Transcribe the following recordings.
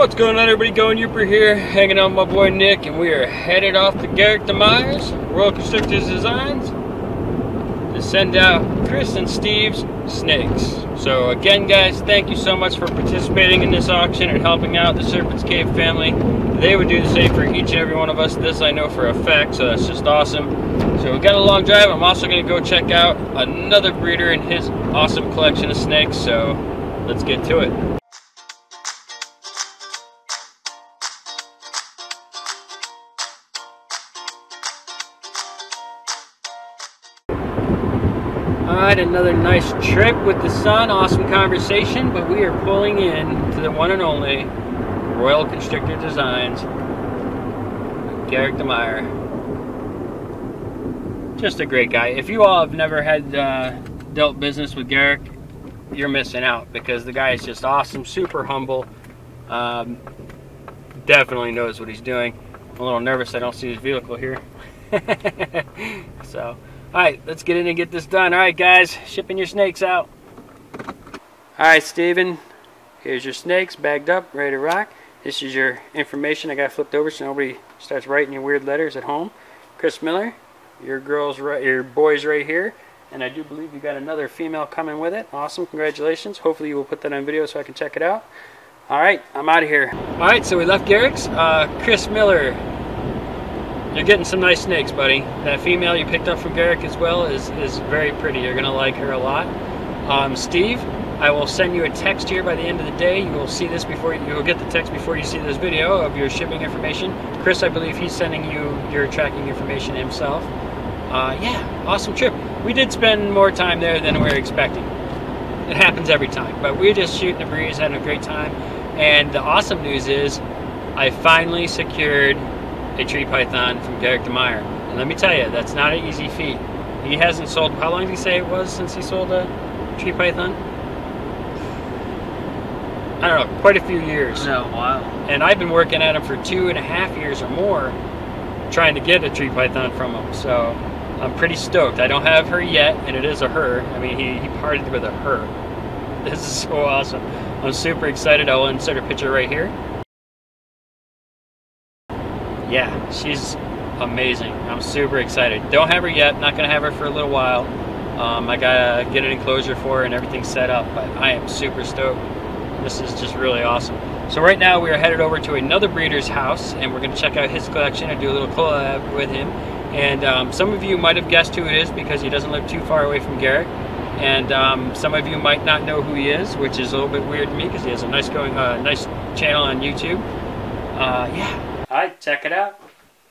What's going on, everybody? Going Youper here, hanging out with my boy Nick, and we are headed off to Garrick Demeyer's Royal Constrictor's Designs to send out Chris and Steve's snakes. So again, guys, thank you so much for participating in this auction and helping out the Serpent's Cave family. They would do the same for each and every one of us. This I know for a fact, so that's just awesome. So we got a long drive. I'm also going to go check out another breeder and his awesome collection of snakes, so let's get to it. Alright, another nice trip with the sun, awesome conversation, but we are pulling in to the one and only Royal Constrictor Designs, Garrick Demeyer. Just a great guy. If you all have never had dealt business with Garrick, you're missing out, because the guy is just awesome, super humble, definitely knows what he's doing. I'm a little nervous I don't see his vehicle here. So alright, let's get in and get this done. Alright guys, shipping your snakes out. Alright Steven, here's your snakes bagged up, ready to rock. This is your information. I got it flipped over so nobody starts writing your weird letters at home. Chris Miller, your boy's right here. And I do believe you got another female coming with it. Awesome, congratulations. Hopefully you will put that on video so I can check it out. Alright, I'm out of here. Alright, so we left Garrick's. Chris Miller, you're getting some nice snakes, buddy. That female you picked up from Garrick as well is very pretty. You're going to like her a lot. Steve, I will send you a text here by the end of the day. You will see this before you will get the text before you see this video of your shipping information. Chris, I believe he's sending you your tracking information himself. Yeah, awesome trip. We did spend more time there than we were expecting. It happens every time, but we're just shooting the breeze, having a great time. And the awesome news is I finally secured a tree python from Garrick Demeyer. And let me tell you, that's not an easy feat. He hasn't sold, how long did he say it was since he sold a tree python? I don't know, quite a few years. No, wow. And I've been working at him for 2.5 years or more trying to get a tree python from him. So I'm pretty stoked. I don't have her yet, and it is a her. I mean, he parted with a her. This is so awesome. I'm super excited. I'll insert a picture right here. Yeah, she's amazing. I'm super excited. Don't have her yet. Not going to have her for a little while. I got to get an enclosure for her and everything set up, but I am super stoked. This is just really awesome. So right now we are headed over to another breeder's house, and we're going to check out his collection and do a little collab with him. And some of you might have guessed who it is because he doesn't live too far away from Garrick. And some of you might not know who he is, which is a little bit weird to me because he has a nice channel on YouTube. Yeah. Alright, check it out.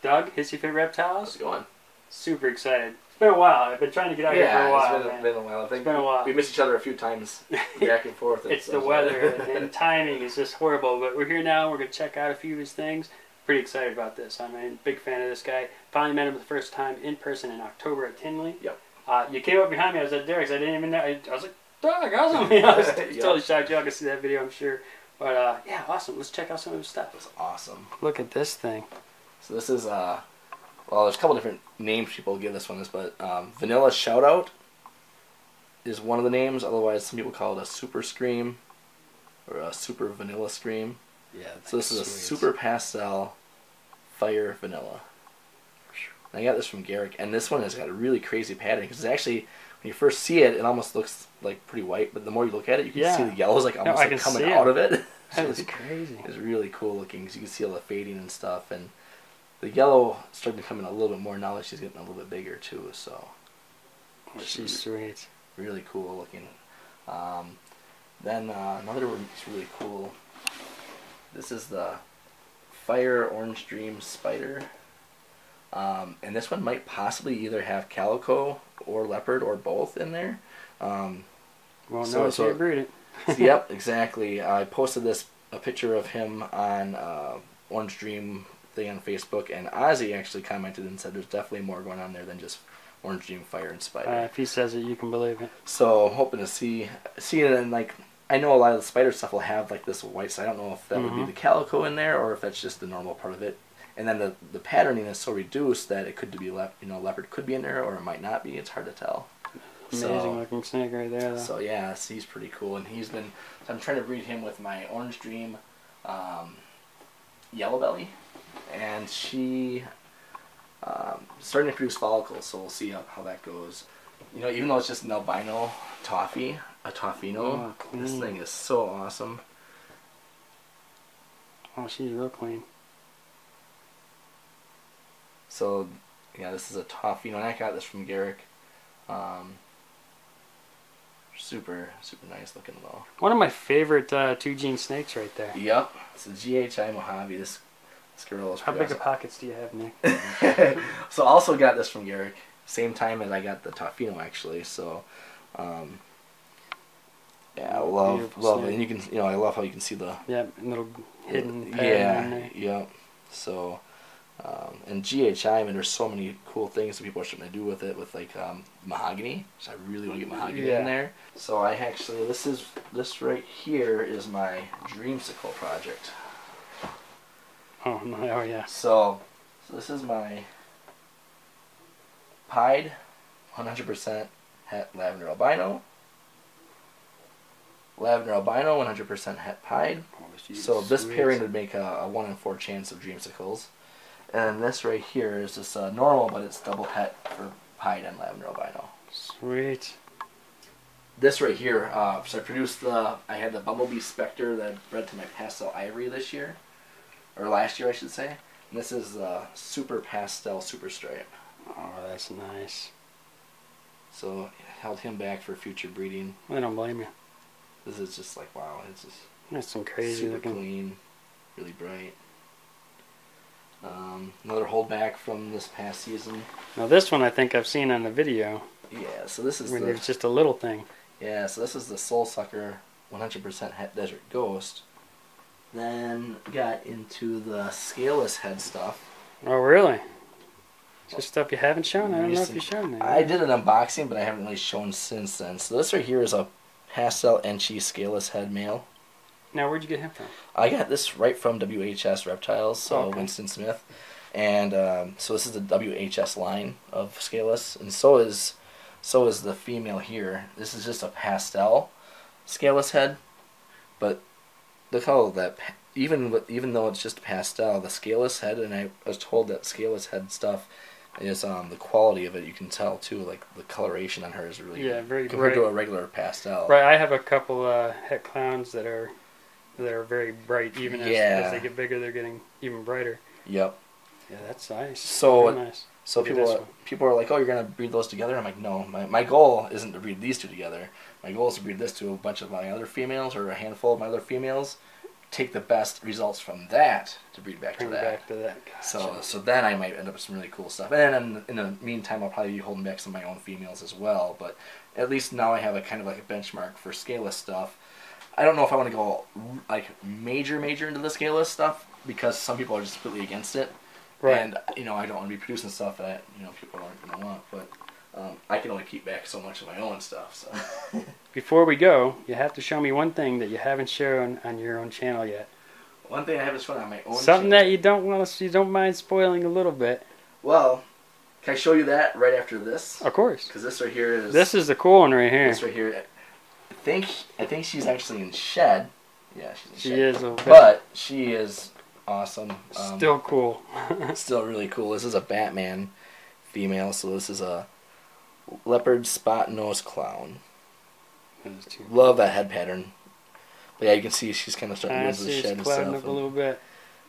Doug, Hissy Fit Reptiles. How's it going? Super excited. It's been a while. I've been trying to get out here for a while. Yeah, it's been a while. I think it's been a while. We missed each other a few times back and forth. It's the weather and timing is just horrible. But we're here now. We're going to check out a few of his things. Pretty excited about this. I'm a big fan of this guy. Finally met him the first time in person in October at Tinley. Yep. You came up behind me. I was at Derek's. I didn't even know. I was like, Doug, awesome. I was totally shocked. Y'all can see that video, I'm sure. But yeah, awesome. Let's check out some of his stuff. That's awesome. Look at this thing. So this is, well, there's a couple different names people give this one, but Vanilla Shoutout is one of the names. Otherwise, some people call it a Super Scream or a Super Vanilla Scream. Yeah. So this is a Super Pastel Fire Vanilla. And I got this from Garrick, and this one has got a really crazy pattern because it's actually, when you first see it, it almost looks like pretty white, but the more you look at it, you can see the yellows like almost like coming out of it. That is crazy. It's really cool looking because you can see all the fading and stuff, and the yellow is starting to come in a little bit more now that she's getting a little bit bigger too. So she's sweet. Really cool looking. Then another one that's really cool. This is the Fire Orange Dream Spider. And this one might possibly either have calico or leopard or both in there. Well, no, until you breed it. Yep, exactly. I posted a picture of him on Orange Dream thing on Facebook, and Ozzy actually commented and said there's definitely more going on there than just Orange Dream Fire and Spider. If he says it, you can believe it. So hoping to see it, and like I know a lot of the spider stuff will have like this white, so I don't know if that would be the calico in there or if that's just the normal part of it. And then the patterning is so reduced that it could be leopard could be in there or it might not be. It's hard to tell. Amazing looking snake right there, though. So yeah, he's pretty cool, and I'm trying to breed him with my Orange Dream yellow belly, and she starting to produce follicles. So we'll see how that goes. You know, even though it's just an albino toffee, a toffino, this thing is so awesome. Oh, she's real clean. So, yeah, this is a toffino, and I got this from Garrick. Super nice looking though. One of my favorite 2-gene snakes right there. Yep, it's a GHI Mojave. This girl is. How big of pockets do you have, Nick? So also got this from Garrick. Same time as I got the toffino actually. So, yeah, I love it. And you can, I love how you can see the little hidden pattern in there. Yep. So, and GHI, I mean, there's so many cool things that people are starting to do with it, with like mahogany. So I really want to get mahogany in there. So I actually, this right here is my dreamsicle project. Oh no! Oh yeah. So this is my pied 100% het lavender albino. Lavender albino 100% het pied. Oh, so this pairing would make a 1 in 4 chance of dreamsicles. And this right here is just normal, but it's double het for pied and lavender albino. Sweet. This right here, so I had the Bumblebee Spectre that bred to my pastel ivory this year, or last year I should say. And this is super pastel super stripe. Oh, that's nice. So held him back for future breeding. I don't blame you. This is just like, wow, it's just that's some crazy super looking. Clean, really bright. Another holdback from this past season. Now this one I think I've seen on the video. Yeah, so this is when it's just a little thing. Yeah, so this is the Soul Sucker 100% Het Desert Ghost. Then got into the scaleless head stuff. Oh really? Just stuff you haven't shown? I don't know if you've shown that. I did an unboxing, but I haven't really shown since then. So this right here is a pastel Enchi scaleless head male. Now, where'd you get him from? I got this right from WHS Reptiles, so Winston Smith. And so this is the WHS line of scaleless, and so is the female here. This is just a pastel scaleless head, but look how that, even though it's just pastel, the scaleless head, and I was told that scaleless head stuff is the quality of it, you can tell too, like the coloration on her is really very compared bright. to a regular pastel. Right, I have a couple het clowns that are very bright. Even as they get bigger, they're getting even brighter. Yep. Yeah, that's nice. So nice. So people are like, oh, you're gonna breed those together. I'm like, no, my goal isn't to breed these two together. My goal is to breed this to a bunch of my other females, or a handful of my other females. Take the best results from that to breed back to that. Gotcha. So then I might end up with some really cool stuff. And then in the meantime, I'll probably be holding back some of my own females as well. But at least now I have a kind of like a benchmark for scaleless stuff. I don't know if I want to go like major into the scaleless stuff, because some people are just completely against it. Right. And I don't want to be producing stuff that people aren't going to want. But I can only keep back so much of my own stuff. So. Before we go, you have to show me one thing that you haven't shown on your own channel yet. One thing I haven't shown on my own channel. Something that you don't mind spoiling a little bit. Well, can I show you that right after this? Of course. Because this right here is. This is the cool one right here. This right here. I think she's actually in shed. Yeah, she's in shed. She is. Okay. But she is awesome. Still cool. Still really cool. This is a Batman female, so this is a leopard spot nose clown. Love that head pattern. But yeah, you can see she's kind of starting to lose the shed and stuff. Up a little bit.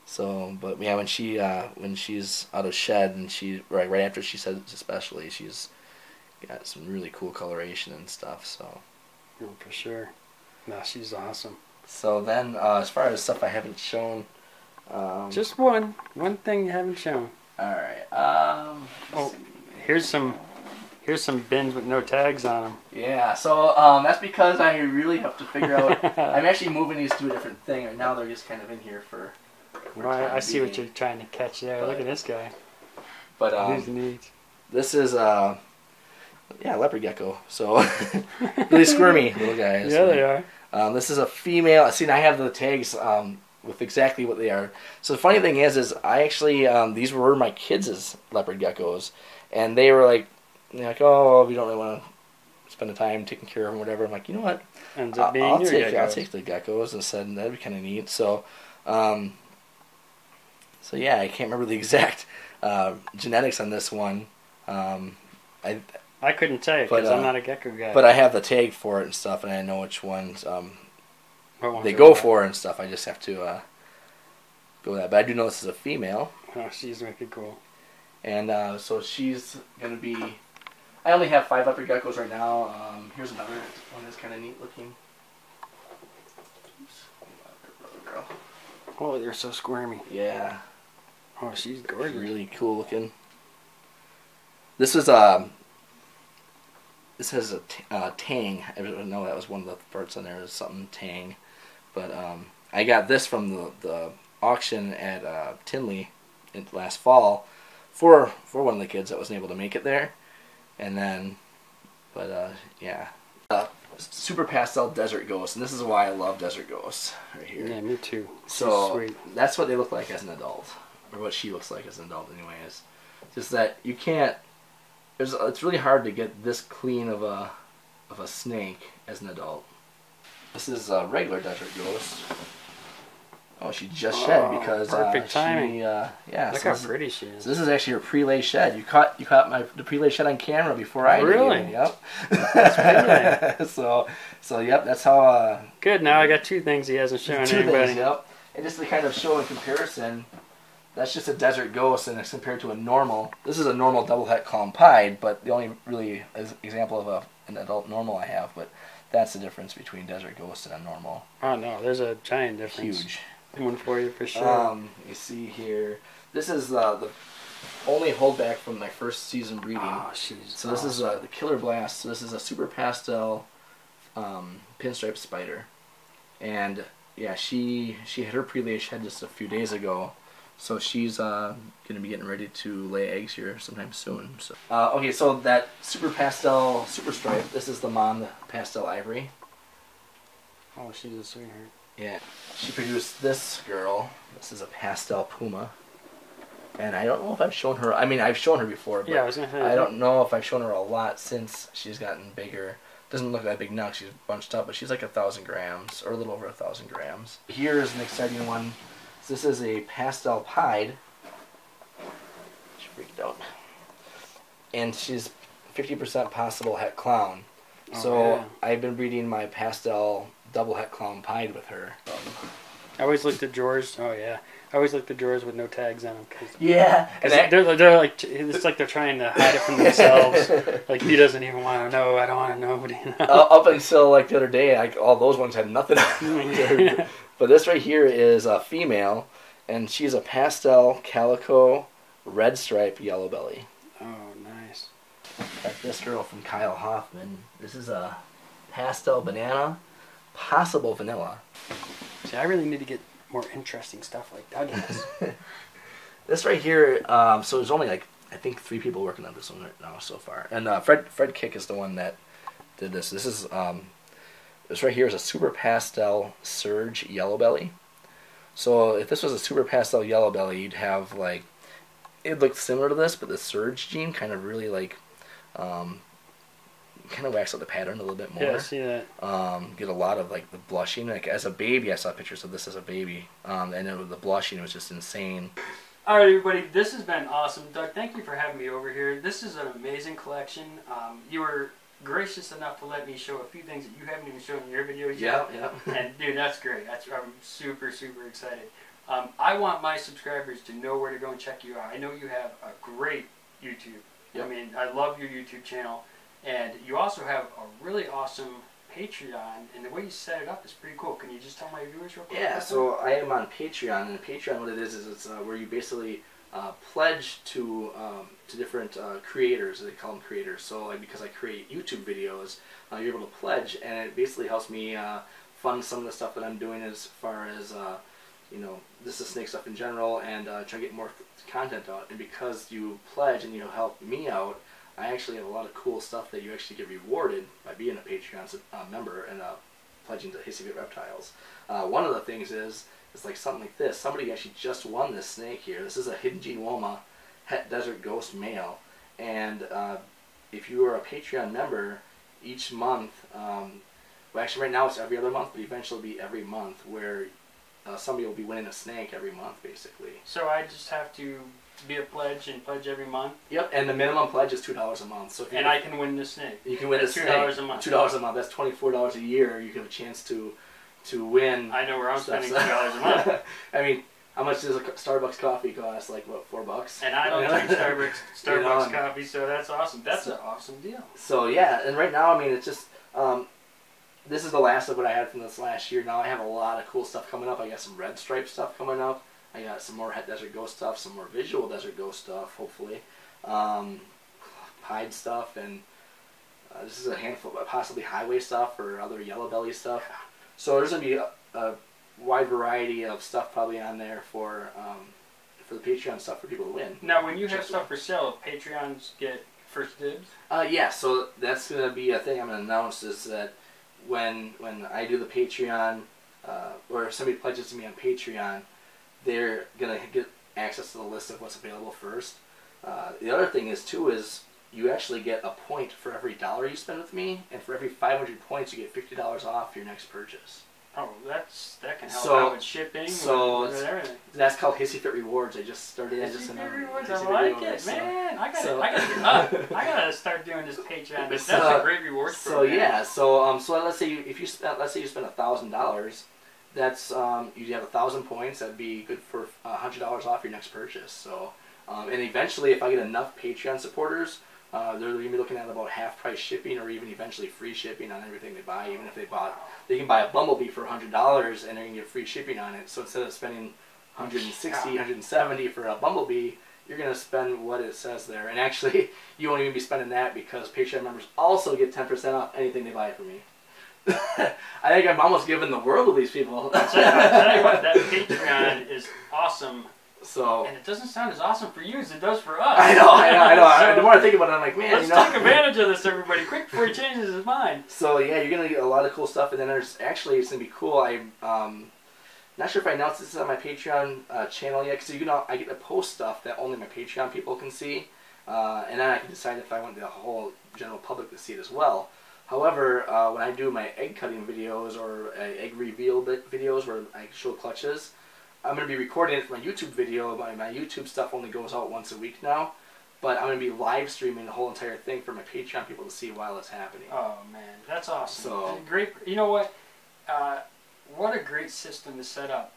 So, but yeah, when she's out of shed, and she right after she sheds especially, she's got some really cool coloration and stuff. So. Oh, for sure. No, she's awesome. So then, as far as stuff I haven't shown, just one thing you haven't shown. All right. Here's some bins with no tags on them. Yeah. So that's because I really have to figure out. I'm actually moving these to a different thing right now. They're just kind of in here for. I see what you're trying to catch there. But, look at this guy. But he's neat. This is leopard gecko. So really squirmy little guys. Yeah, they are. This is a female. See, I have the tags with exactly what they are. So the funny thing is I actually these were my kids' leopard geckos, and they were like, oh, we don't really want to spend the time taking care of them, or whatever. I'm like, you know what? Ends up being I'll take the geckos. And said that'd be kind of neat. So So yeah, I can't remember the exact genetics on this one. I couldn't tell you because I'm not a gecko guy. But I have the tag for it and stuff, and I know which ones they go for and stuff. I just have to go with that. But I do know this is a female. Oh, she's wicked cool. And so she's going to be... I only have 5 leopard geckos right now. Here's another one that's kind of neat looking. Girl. Oh, they're so squirmy. Yeah. Oh, she's gorgeous. Really cool looking. This is this has a tang. I don't know, that was one of the parts on there. Is something tang. But I got this from the auction at Tinley last fall for one of the kids that wasn't able to make it there. And then, yeah. Super Pastel Desert Ghost, and this is why I love Desert Ghosts right here. Yeah, me too. So sweet. That's what they look like as an adult, or what she looks like as an adult, anyways. Just that you can't. It's really hard to get this clean of a snake as an adult. This is a regular Desert Ghost. Oh, she just shed because perfect timing. yeah. Look how pretty she is. So this is actually her pre-lay shed. You caught the pre-lay shed on camera before I did. Really? Yep. That's pretty. so yep, that's how. Good. Now I got 2 things he hasn't shown anybody. 2 things, yep. And just to kind of show in comparison, that's just a Desert Ghost, and it's compared to a normal. This is a normal double het clown pied, but the only really example of an adult normal I have. But that's the difference between Desert Ghost and a normal. Oh no, there's a giant difference. Huge. One for you for sure. You see here, this is the only holdback from my first season breeding. Oh, she's so this is the Killer Blast. So this is a Super Pastel pinstripe spider, and yeah, she had her pre-lay shed just a few days ago, so she's gonna be getting ready to lay eggs here sometime soon. So okay, so that Super Pastel Super Stripe. This is the mom, the Pastel Ivory. Oh, she's a sweetheart. Yeah, she produced this girl. This is a Pastel Puma. And I don't know if I've shown her. I mean, I've shown her before, but yeah, I was gonna say, I don't know if I've shown her a lot since she's gotten bigger. Doesn't look that big now. She's bunched up, but she's like 1,000 grams, or a little over 1,000 grams. Here's an exciting one. So this is a Pastel Pied. She freaked out. And she's 50% possible het clown. Oh, so yeah. I've been breeding my Pastel double het clown pied with her. I always looked at drawers. Oh yeah, I always looked at drawers with no tags on them. Yeah, they're like, it's like they're trying to hide it from themselves. Like he doesn't even want to know. I don't want to know. But, you know. Up until like the other day, all those ones had nothing on them. But this right here is a female, and she's a pastel calico red stripe yellow belly. Oh, nice. Got this girl from Kyle Hoffman. This is a pastel banana, possible vanilla. See, I really need to get more interesting stuff like Doug has. This right here, so there's only like, I think 3 people working on this one right now so far. And Fred Kick is the one that did this. This is, this right here is a Super Pastel Surge Yellow Belly. So if this was a Super Pastel Yellow Belly, you'd have like, it looked similar to this, but the Surge gene kind of really like, kind of wax out the pattern a little bit more. Yeah, I see that. Get a lot of like the blushing. Like as a baby, I saw pictures of this as a baby, and then the blushing was just insane. All right, everybody, this has been awesome. Doug, thank you for having me over here. This is an amazing collection. You were gracious enough to let me show a few things that you haven't even shown in your videos yet. Yeah. And dude, that's great. I'm super, super excited. I want my subscribers to know where to go and check you out. I know you have a great YouTube. Yep. I mean, I love your YouTube channel. And you also have a really awesome Patreon, and the way you set it up is pretty cool. Can you just tell my viewers real quick? Yeah, so I am on Patreon, and Patreon, what it is it's where you basically pledge to different creators. They call them creators. So like, because I create YouTube videos, you're able to pledge, and it basically helps me fund some of the stuff that I'm doing as far as you know, this is snake stuff in general, and try to get more content out. And because you pledge and you help me out, I actually have a lot of cool stuff that you actually get rewarded by being a Patreon member and pledging to Hissy Fit Reptiles. One of the things is like something like this. Somebody actually just won this snake here. This is a Hidden Gene Woma Het Desert Ghost male. And if you are a Patreon member, each month, well actually right now it's every other month, but eventually it'll be every month, where somebody will be winning a snake every month, basically. So I just have to be a pledge and pledge every month? Yep, and the minimum pledge is $2 a month. So if I can win the snake. You can win a snake. $2 a month. $2 a month. That's $24 a year. You have a chance to win. I know where I'm spending $2 a month. I mean, how much does a Starbucks coffee cost? Like, what, $4? And I don't drink Starbucks coffee, so that's awesome. That's an awesome deal. So yeah, and right now, I mean, it's just this is the last of what I had from this last year. Now I have a lot of cool stuff coming up. I got some red stripe stuff coming up. I got some more Desert Ghost stuff, some more visual Desert Ghost stuff, hopefully. Pied stuff, and this is a handful of possibly highway stuff or other yellow belly stuff. So there's going to be a wide variety of stuff probably on there for the Patreon stuff for people to win. Now, when you have stuff for sale, Patreons get first dibs? Yeah, so that's going to be a thing I'm going to announce, is that when I do the Patreon, or if somebody pledges to me on Patreon, they're going to get access to the list of what's available first. The other thing is, too, is you actually get a point for every $1 you spend with me, and for every 500 points, you get $50 off your next purchase. Oh, that can help out with shipping, with everything. That's called Hissy Fit Rewards. I just started that just in Rewards. I like it, man. I gotta get up. I gotta start doing this Patreon. That's a great rewards program. So yeah, so let's say you spend $1,000. That's you have 1,000 points. That'd be good for $100 off your next purchase. So and eventually, if I get enough Patreon supporters, they're going to be looking at about half-price shipping, or even eventually free shipping on everything they buy. Even if they can buy a Bumblebee for $100 and they're going to get free shipping on it. So instead of spending $160, $170 for a Bumblebee, you're going to spend what it says there. And actually, you won't even be spending that, because Patreon members also get 10% off anything they buy from me. I think I'm almost giving the world to these people. I'll tell you what, that Patreon is awesome. So, and it doesn't sound as awesome for you as it does for us. I know. So, the more I think about it, I'm like, man, let's take advantage of this, everybody, quick before he changes his mind. So yeah, you're gonna get a lot of cool stuff, and then there's actually, it's gonna be cool. I'm not sure if I announced this on my Patreon channel yet, because I get to post stuff that only my Patreon people can see, and then I can decide if I want the whole general public to see it as well. However, when I do my egg cutting videos or egg reveal videos where I show clutches, I'm going to be recording it for my YouTube video. My YouTube stuff only goes out once a week now. But I'm going to be live streaming the whole entire thing for my Patreon people to see while it's happening. Oh, man. That's awesome. So, great. You know what? What a great system to set up,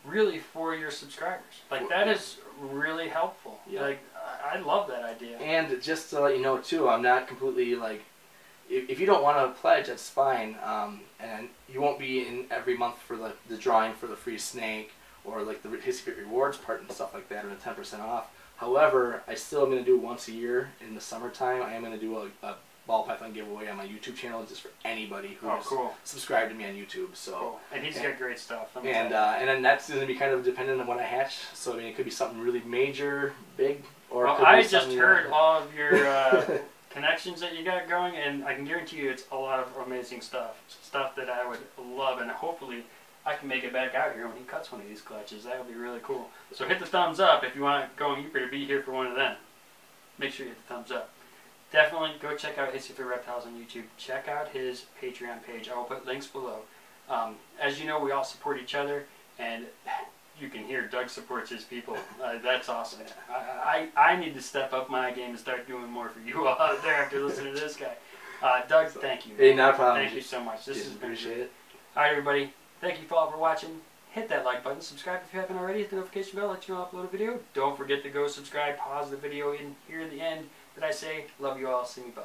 really, for your subscribers. Like, that is really helpful. Yeah. Like, I love that idea. And just to let you know, too, I'm not completely, like, if you don't want to pledge, that's fine. And you won't be in every month for the drawing for the free snake, or like the Hissy Fit Rewards part and stuff like that, or the 10% off. However, I still am going to do once a year in the summertime. I am going to do a ball python giveaway on my YouTube channel, just for anybody who's subscribed to me on YouTube. So, cool. And he's got great stuff. And then that's going to be kind of dependent on what I hatch. So I mean, it could be something really major, big, or well, I just heard all of your connections that you got going, and I can guarantee you it's a lot of amazing stuff. Stuff that I would love, and hopefully I can make it back out here when he cuts one of these clutches. That would be really cool. So hit the thumbs up if you want Going Eaper to be here for one of them. Make sure you hit the thumbs up. Definitely go check out Hissy Fit Reptiles on YouTube. Check out his Patreon page. I will put links below. As you know, we all support each other, and you can hear Doug supports his people. That's awesome. I need to step up my game and start doing more for you all out there after listening to this guy. Doug, thank you. Hey, not a problem. Thank you so much. This has been appreciate it. All right, everybody. Thank you all for watching. Hit that like button. Subscribe if you haven't already. Hit the notification bell. Let you know I upload a video. Don't forget to go subscribe. Pause the video in here at the end. Did I say love you all? See me. Bye.